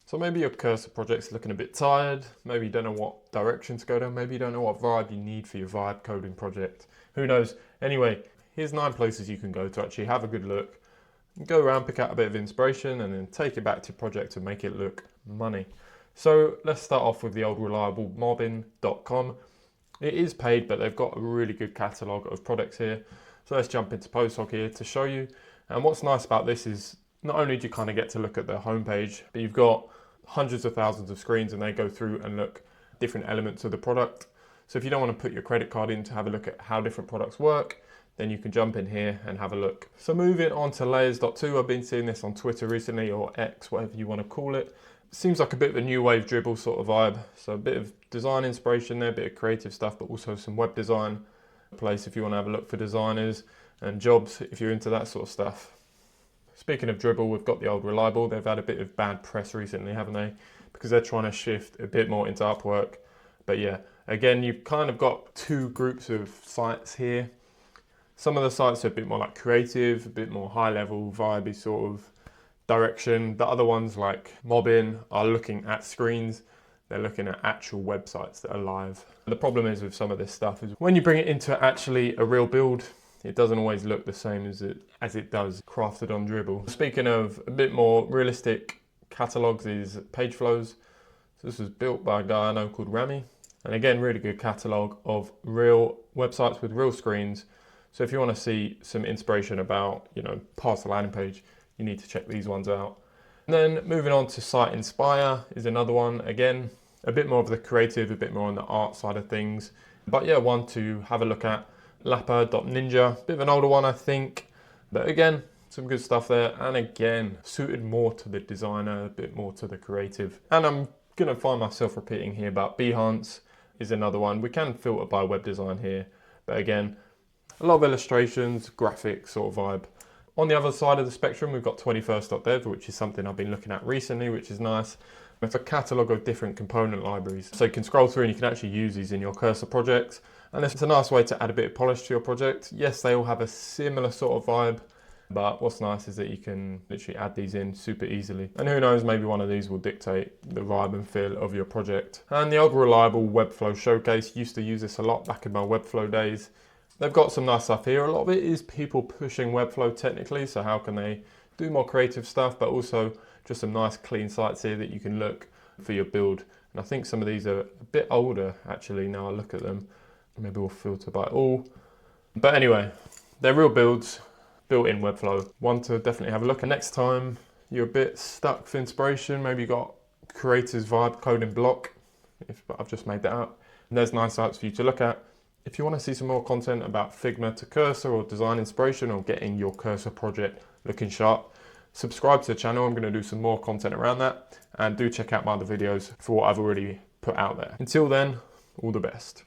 So maybe your cursor project's looking a bit tired, maybe you don't know what direction to go down, maybe you don't know what vibe you need for your vibe coding project. Who knows? Anyway, here's 9 places you can go to actually have a good look, go around, pick out a bit of inspiration, and then take it back to your project to make it look money. So let's start off with the old reliable mobbing.com. It is paid, but they've got a really good catalogue of products here. So let's jump into Postdoc here to show you. And what's nice about this is not only do you kind of get to look at the homepage, but you've got hundreds of thousands of screens and they go through and look at different elements of the product. So if you don't want to put your credit card in to have a look at how different products work, then you can jump in here and have a look. So moving on to layers.2, I've been seeing this on Twitter recently, or X, whatever you want to call it. Seems like a bit of a new wave dribble sort of vibe. So a bit of design inspiration there, a bit of creative stuff, but also some web design. A place if you want to have a look for designers, and jobs if you're into that sort of stuff. Speaking of dribble, we've got the old Reliable. They've had a bit of bad press recently, haven't they? Because they're trying to shift a bit more into Upwork. But yeah, again, you've kind of got 2 groups of sites here. Some of the sites are a bit more like creative, a bit more high level, vibey sort of direction. The other ones like Mobbin are looking at screens. They're looking at actual websites that are live. The problem is with some of this stuff is when you bring it into actually a real build, it doesn't always look the same as it does crafted on Dribble. Speaking of a bit more realistic catalogs is page flows. So this was built by a guy I know called Rami. And again, really good catalog of real websites with real screens. So if you want to see some inspiration about, past the landing page, you need to check these ones out. And then moving on to Site Inspire is another one. Again, a bit more of the creative, a bit more on the art side of things. But yeah, one to have a look at. Lapa.ninja, bit of an older one I think, but again, some good stuff there, and again, suited more to the designer, a bit more to the creative. And I'm gonna find myself repeating here, but Behance is another one. We can filter by web design here, but again, a lot of illustrations, graphic sort of vibe. On the other side of the spectrum, we've got 21st.dev, which is something I've been looking at recently, which is nice. It's a catalogue of different component libraries. So you can scroll through and you can actually use these in your cursor projects. And it's a nice way to add a bit of polish to your project. Yes, they all have a similar sort of vibe, but what's nice is that you can literally add these in super easily. And who knows, maybe one of these will dictate the vibe and feel of your project. And the old Reliable Webflow Showcase, used to use this a lot back in my Webflow days. They've got some nice stuff here. A lot of it is people pushing Webflow technically, so how can they do more creative stuff, but also just some nice clean sites here that you can look for your build. And I think some of these are a bit older actually now I look at them. Maybe we'll filter by all. But anyway, they're real builds, built in Webflow. One to definitely have a look at. Next time you're a bit stuck for inspiration, maybe you got creators vibe coding block, I've just made that up. And there's nice sites for you to look at. If you want to see some more content about Figma to cursor or design inspiration or getting your cursor project looking sharp, subscribe to the channel. I'm going to do some more content around that, and do check out my other videos for what I've already put out there. Until then, all the best.